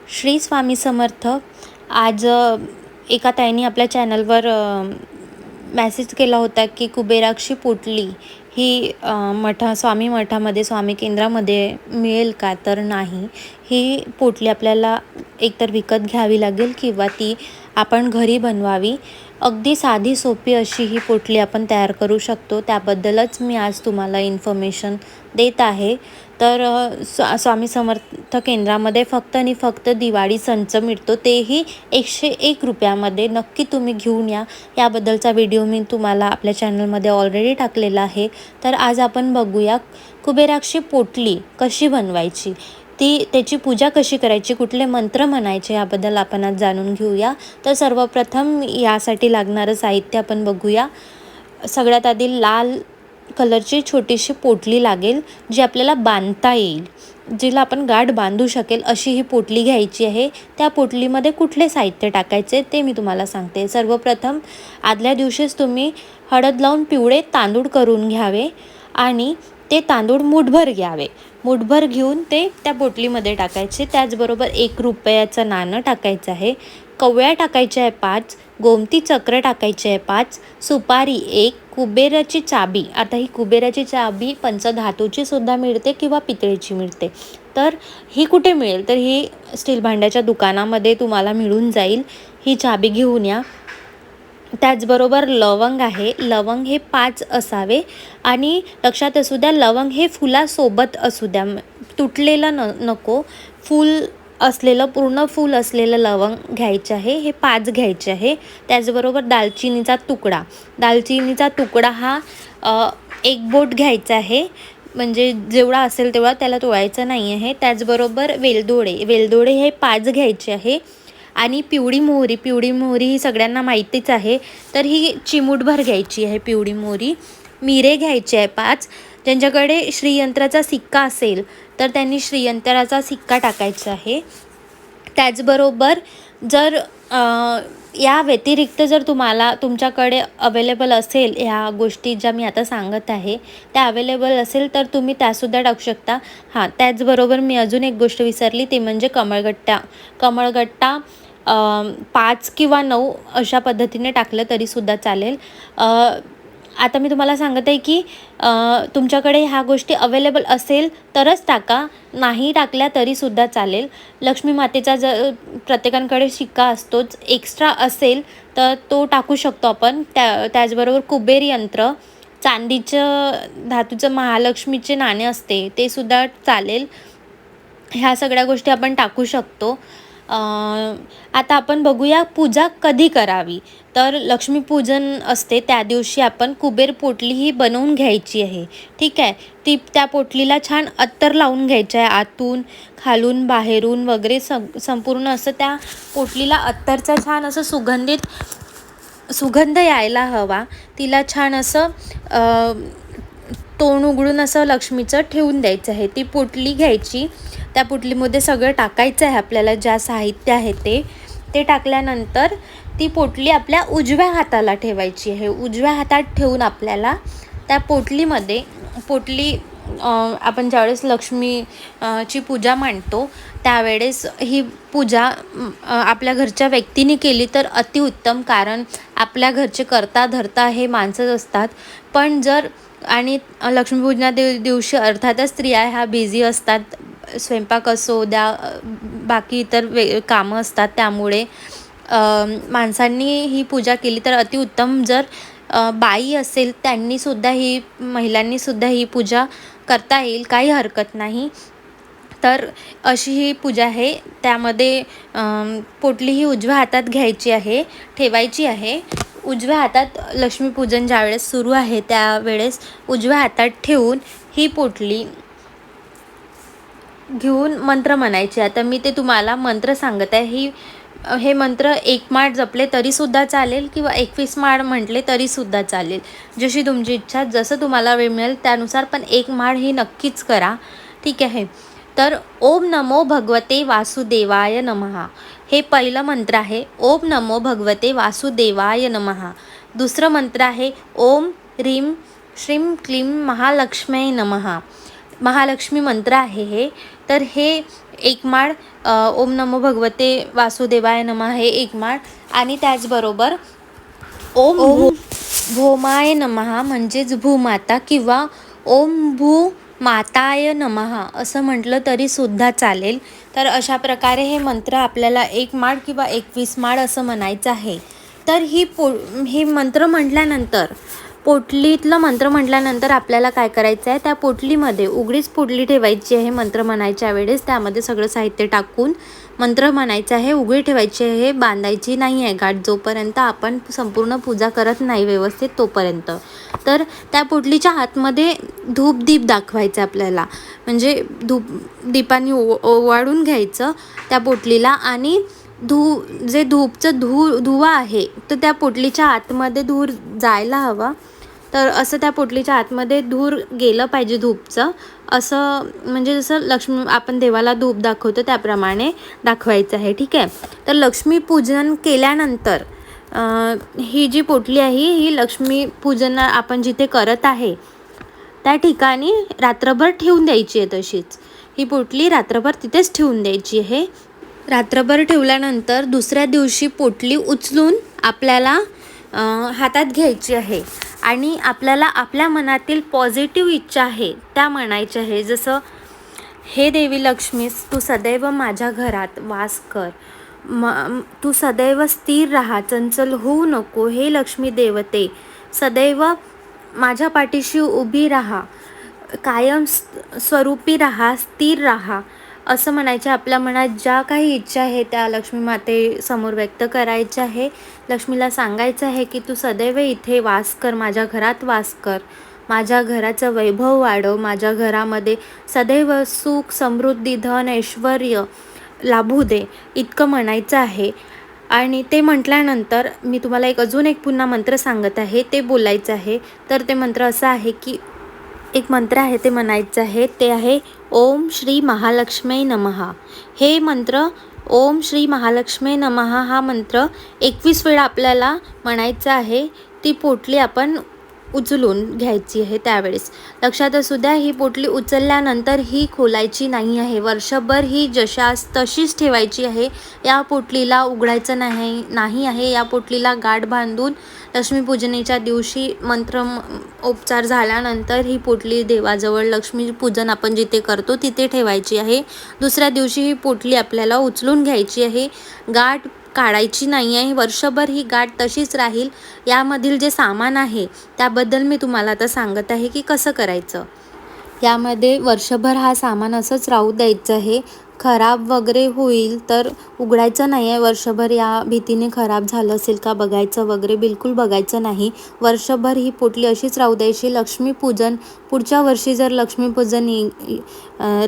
श्री स्वामी समर्थ. आज एका ताईंनी आपल्या चॅनलवर मेसेज केला होता की कुबेराक्षी पोटली ही स्वामी मठामध्ये स्वामी केंद्रामध्ये मिळेल का. तर नाही, ही पोटली आपल्याला एकतर विकत घ्यावी लागेल किंवा ती आपण घरी बनवावी. अगदी साधी सोपी अशी ही पोटली आपण तयार करू शकतो. त्याबद्दलच मी आज तुम्हाला इन्फॉर्मेशन देत आहे. तर स्वामी समर्थ केंद्रामध्ये फक्त आणि फक्त दिवाळी संच मिळतो, तेही 101 रुपयामध्ये. नक्की तुम्ही घेऊन या. याबद्दलचा व्हिडिओ मी तुम्हाला आपल्या चॅनलमध्ये ऑलरेडी टाकलेला आहे. तर आज आपण बघूया कुबेराक्षी पोटली कशी बनवायची, त्याची पूजा कशी करायची, कुठले मंत्र म्हणायचे, याबद्दल आपण आज जाणून घेऊया. तर सर्वप्रथम यासाठी लागणारं साहित्य आपण बघूया. सगळ्यात आधी लाल कलरची छोटीशी पोटली लागेल, जी आपल्याला बांधता येईल, जिला आपण गाठ बांधू शकेल अशी ही पोटली घ्यायची आहे. त्या पोटलीमध्ये कुठले साहित्य टाकायचे ते मी तुम्हाला सांगते. सर्वप्रथम आदल्या दिवशीच तुम्ही हळद लावून पिवळे तांदूळ करून घ्यावे आणि ते तांदूळ मुठभर घ्यावे. मुठभर घेऊन ते त्या पोटलीमध्ये टाकायचे. त्याचबरोबर 1 रुपयाचं नाणं टाकायचं आहे, कवळ्या टाकायच्या आहे 5, गोमती चक्र टाकायचे आहे 5, सुपारी 1, कुबेराची चाबी. आता ही कुबेराची चाबी पंचधातूची सुद्धा मिळते किंवा पितळेची मिळते. तर ही कुठे मिळेल, तर ही स्टील भांड्याच्या दुकानामध्ये तुम्हाला मिळून जाईल. ही चाबी घेऊन या. त्याचबरोबर लवंग आहे, लवंग हे 5 असावे आणि लक्षात असू द्या लवंग हे फुलासोबत असू द्या, तुटलेलं नको. पूर्ण फूल असलेलं लवंग घ्यायचं आहे, हे 5 घ्यायचे आहे. त्याचबरोबर दालचिनीचा तुकडा हा 1 बोट घ्यायचा आहे, म्हणजे जेवढा असेल तेवढा, त्याला तोडायचं नाही आहे. त्याचबरोबर वेलदोडे हे 5 घ्यायचे आहे. आणि पिवळी मोहरी ही सगळ्यांना माहितीच आहे, तर ही चिमूटभर घ्यायची आहे पिवळी मोहरी. मिरे घ्यायचे आहे 5. ज्यांच्याकडे श्रीयंत्राचा सिक्का असेल तर त्यांनी श्रीयंत्राचा सिक्का टाकायचा आहे. त्याचबरोबर जर या व्यतिरिक्त जर तुमच्याकडे अवेलेबल असेल, ह्या गोष्टी ज्या मी आता सांगत आहे त्या अवेलेबल असेल तर तुम्ही त्यासुद्धा टाकू शकता. त्याचबरोबर मी अजून एक गोष्ट विसरली, ते म्हणजे कमळगट्टा 5 किंवा 9 अशा पद्धतीने टाकलं तरीसुद्धा चालेल. आता मी तुम्हाला सांगत आहे की तुमच्याकडे ह्या गोष्टी अवेलेबल असेल तरच टाका, नाही टाकल्या तरीसुद्धा चालेल. लक्ष्मी मातेचा जर प्रत्येकाकडे शिक्का असतोच, एक्स्ट्रा असेल तर तो टाकू शकतो आपण. त्याचबरोबर कुबेर यंत्र, धातूचं महालक्ष्मीचे नाणे असते ते सुद्धा चालेल. ह्या सगळ्या गोष्टी आपण टाकू शकतो. आता आपण बघूया पूजा कधी करावी. तर लक्ष्मीपूजन असते त्या दिवशी आपण कुबेर पोटली ही बनवून घ्यायची आहे, ठीक आहे. त्या पोटलीला छान अत्तर लावून घ्यायचं आहे, आतून खालून बाहेरून वगैरे संपूर्ण असं त्या पोटलीला अत्तरचा छान असं सुगंध यायला हवा. तिला छान असं तोंड उघडून असं लक्ष्मीचं ठेवून द्यायचं आहे. ती पोटली घ्यायची, त्या पोटलीमध्ये सगळं टाकायचं आहे आपल्याला, ज्या साहित्य आहे ते टाकल्यानंतर ती पोटली आपल्या उजव्या हाताला ठेवायची आहे. उजव्या हातात ठेवून आपल्याला त्या पोटली आपण ज्यावेळेस ची पूजा मांडतो त्यावेळेस ही पूजा आपल्या घरच्या व्यक्तीने केली तर अतिउत्तम, कारण आपल्या घरचे करता धरता हे माणसंच असतात. पण आणि लक्ष्मीपूजना दिवशी अर्थातच स्त्रिया ह्या बिझी असतात, स्वयंपाक असो द्या, बाकी इतर कामं असतात, त्यामुळे माणसांनी ही पूजा केली तर अतिउत्तम. जर बाई असेल महिलांनीसुद्धा ही पूजा करता येईल, काही हरकत नाही. तर अशी ही पूजा आहे. त्यामध्ये पोटली ही उजव्या हातात ठेवायची आहे. उजव्या हातात लक्ष्मीपूजन ज्यावेळेस सुरू आहे त्यावेळेस उजव्या हातात ठेवून ही पोटली घेऊन मंत्र म्हणायचे. आता मी ते तुम्हाला मंत्र सांगत आहे. हे मंत्र 1 माळ जपले तरीसुद्धा चालेल किंवा 21 माळ म्हटले तरीसुद्धा चालेल, जशी तुमची इच्छा, जसं तुम्हाला वेळ मिळेल त्यानुसार. पण 1 माळ ही नक्कीच करा, ठीक आहे. तर ओम नमो भगवते वासुदेवाय नमः हे पहिलं मंत्र आहे. ओम नमो भगवते वासुदेवाय नमः. दुसरं मंत्र आहे ओम ह्रीं श्रीं क्लीं महालक्ष्म्यै नमः. महालक्ष्मी मंत्र आहे हे. तर हे एक माळ ओम नमो भगवते वासुदेवाय नमः हे एक माळ, आणि त्याचबरोबर ओम भूमाय नमः म्हणजेच भूमाता किंवा ओम भूमाताय नमः असं म्हटलं तरी सुद्धा चालेल. तर अशा प्रकारे हे मंत्र आपल्याला 1 माळ किंवा 21 माळ असं म्हणायचं आहे. तर ही मंत्र म्हटल्यानंतर, पोटलीतलं मंत्र म्हटल्यानंतर आपल्याला काय करायचं आहे, त्या पोटलीमध्ये उघडीच पोटली ठेवायची आहे मंत्र म्हणायच्या वेळेस. त्यामध्ये सगळं साहित्य टाकून मंत्र म्हणायचं आहे, उघडी ठेवायची आहे, बांधायची नाही आहे गाठ जोपर्यंत आपण संपूर्ण पूजा करत नाही व्यवस्थित तोपर्यंत. तर त्या पोटलीच्या आतमध्ये धूपदीप दाखवायचं आपल्याला, म्हणजे दीपाने ओवाळून घ्यायचं त्या पोटलीला, आणि जे धूपचं धुवा आहे तर त्या पोटलीच्या आतमध्ये धूर जायला हवा. तर असं त्या पोटलीच्या आतमध्ये धूर गेलं पाहिजे धूपचं, असं म्हणजे जसं आपण देवाला धूप दाखवतो त्याप्रमाणे दाखवायचं आहे. ठीक आहे. तर लक्ष्मीपूजन केल्यानंतर ही जी पोटली आहे ही लक्ष्मीपूजन आपण जिथे करत आहे त्या ठिकाणी रात्रभर ठेवून द्यायची आहे. तशीच ही पोटली रात्रभर तिथेच ठेवून द्यायची आहे. रात्रभर ठेवल्यानंतर दुसऱ्या दिवशी पोटली उचलून आपल्याला हातात घ्यायची आहे, आणि आपल्याला आपल्या मनातील पॉझिटिव्ह इच्छा आहे त्या म्हणायच्या आहे. जसं, हे देवी लक्ष्मीस तू सदैव माझ्या घरात वास कर, तू सदैव स्थिर राहा, चंचल होऊ नको. हे लक्ष्मी देवते सदैव माझ्या पाठीशी उभी राहा, कायम स्वरूपी राहा, स्थिर राहा, असं म्हणायचं. आपल्या मनात ज्या काही इच्छा आहे त्या लक्ष्मी मातेसमोर व्यक्त करायच्या आहे. लक्ष्मीला सांगायचं आहे की तू सदैव इथे वास कर, माझ्या घरात वास कर, माझ्या घराचं वैभव वाढव, माझ्या घरामध्ये सदैव सुख, समृद्धी, धन, ऐश्वर लाभू दे, इतकं म्हणायचं आहे. आणि ते म्हटल्यानंतर मी तुम्हाला अजून एक पुन्हा मंत्र सांगत आहे, ते बोलायचं आहे. तर ते मंत्र असं आहे की, एक मंत्र आहे ते म्हणायचं आहे, ते आहे ओम श्री महालक्ष्मी नमः. हे मंत्र ओम श्री महालक्ष्मी नमः हा मंत्र 21 वेळा आपल्याला म्हणायचं आहे. ती पोटली आपण उचलून घ्यायची आहे. त्यावेळेस लक्षात असू द्या, ही पोटली उचलल्यानंतर ही खोलायची नाही आहे, वर्षभर ही जशास तशीच ठेवायची आहे. या पोटलीला उघडायचं नाही आहे. या पोटलीला गाठ बांधून लक्ष्मीपूजनेच्या दिवशी उपचार झाल्यानंतर ही पोटली देवाजवळ लक्ष्मीपूजन आपण जिथे करतो तिथे ठेवायची आहे. दुसऱ्या दिवशी ही पोटली आपल्याला उचलून घ्यायची आहे, गाठ काढायची नाही आहे. वर्षभर ही गाठ तशीच राहील. यामधील जे सामान आहे त्याबद्दल मी तुम्हाला आता सांगत आहे की कसं करायचं. यामध्ये वर्षभर हा सामान असंच राहू द्यायचं आहे. खराब वगैरे होईल तर उघडायचं नाही आहे वर्षभर. या भीतीने खराब झालं असेल का बघायचं वगैरे बिलकुल बघायचं नाही. वर्षभर ही पोटली अशीच राहू द्यायची. लक्ष्मीपूजन पुढच्या वर्षी जर लक्ष्मीपूजन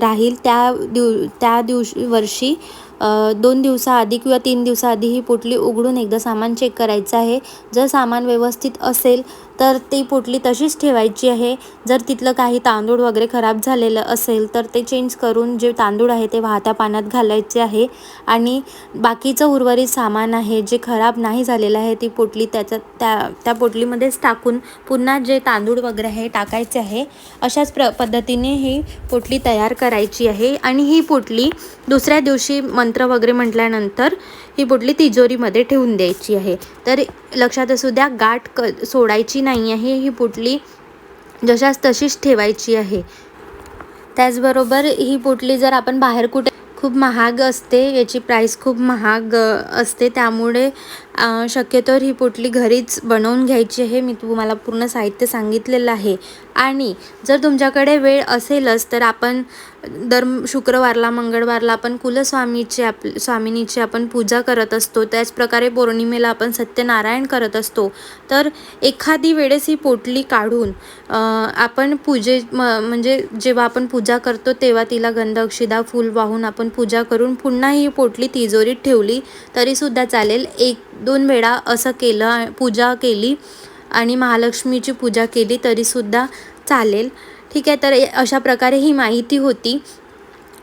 राहील त्या वर्षी 2 दिवसाआधी किंवा 3 दिवसाआधी ही पोटली उघडून एकदा सामान चेक करायचं आहे. जर सामान व्यवस्थित असेल तर ती पोटली तशीच ठेवायची आहे. जर तिथलं काही तांदूळ वगैरे खराब झालेलं असेल तर ते चेंज करून जे तांदूळ आहे ते वाहत्या पाण्यात घालायचे आहे, आणि बाकीचं उर्वरित सामान आहे जे खराब नाही झालेलं आहे ती पोटली त्या पोटलीमध्येच टाकून पुन्हा जे तांदूळ वगैरे आहे टाकायचे आहे. अशाच पद्धतीने ही पोटली तयार करायची आहे. आणि ही पोटली दुसऱ्या दिवशी मंत्र वगैरे म्हटल्यानंतर ही पोटली तिजोरीमध्ये ठेवून द्यायची आहे. तर लक्षात असू द्या, गाठ सोडायची नाही आहे. ही पोटली जशास तशीच ठेवायची आहे. त्याचबरोबर ही पोटली जर आपण बाहेर कुठे, खूप महाग असते, याची प्राईस खूप महाग असते, त्यामुळे शक्यतोवर ही पोटली घरीच बनवून घ्यायची आहे. मी तुम्हाला पूर्ण साहित्य सांगितलेलं आहे. आणि जर तुमच्याकडे वेळ असेलच तर आपण दर शुक्रवारला, मंगळवारला आपण स्वामिनीची आपण पूजा करत असतो. त्याचप्रकारे पौर्णिमेला आपण सत्यनारायण करत असतो. तर एखादी वेळेस ही पोटली काढून आपण म्हणजे जेव्हा आपण पूजा करतो तेव्हा तिला गंध, अक्षदा, फूल वाहून आपण पूजा करून पुन्हा ही पोटली तिजोरीत ठेवली तरीसुद्धा चालेल. 1-2 वेळा असं केलं, पूजा केली आणि महालक्ष्मीची पूजा केली तरीसुद्धा चालेल. ठीक आहे. तर अशा प्रकारे ही माहिती होती.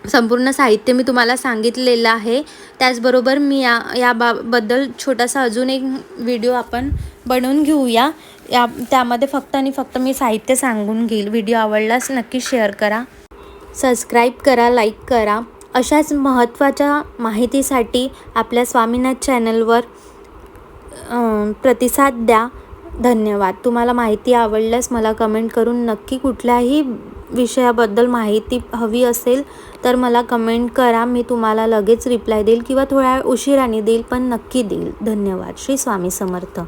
संपूर्ण साहित्य मी तुम्हाला सांगितलेलं आहे. त्याचबरोबर मी याबद्दल छोटासा अजून एक व्हिडिओ आपण बनवून घेऊया. त्यामध्ये फक्त आणि फक्त मी साहित्य सांगून घेईल. व्हिडिओ आवडल्यास नक्की शेअर करा, सबस्क्राईब करा, लाईक करा अशाच महत्त्वाच्या माहितीसाठी आपल्या स्वामीनाथ चॅनलवर प्रतिसाद द्या. धन्यवाद. तुम्हाला माहिती आवडल्यास मला कमेंट करून नक्की कुठल्याही विषयाबद्दल माहिती हवी असेल तर मला कमेंट करा. मी तुम्हाला लगेच रिप्लाय देईल किंवा थोड्या उशिराने देईल, पण नक्की देईल. धन्यवाद. श्री स्वामी समर्थ.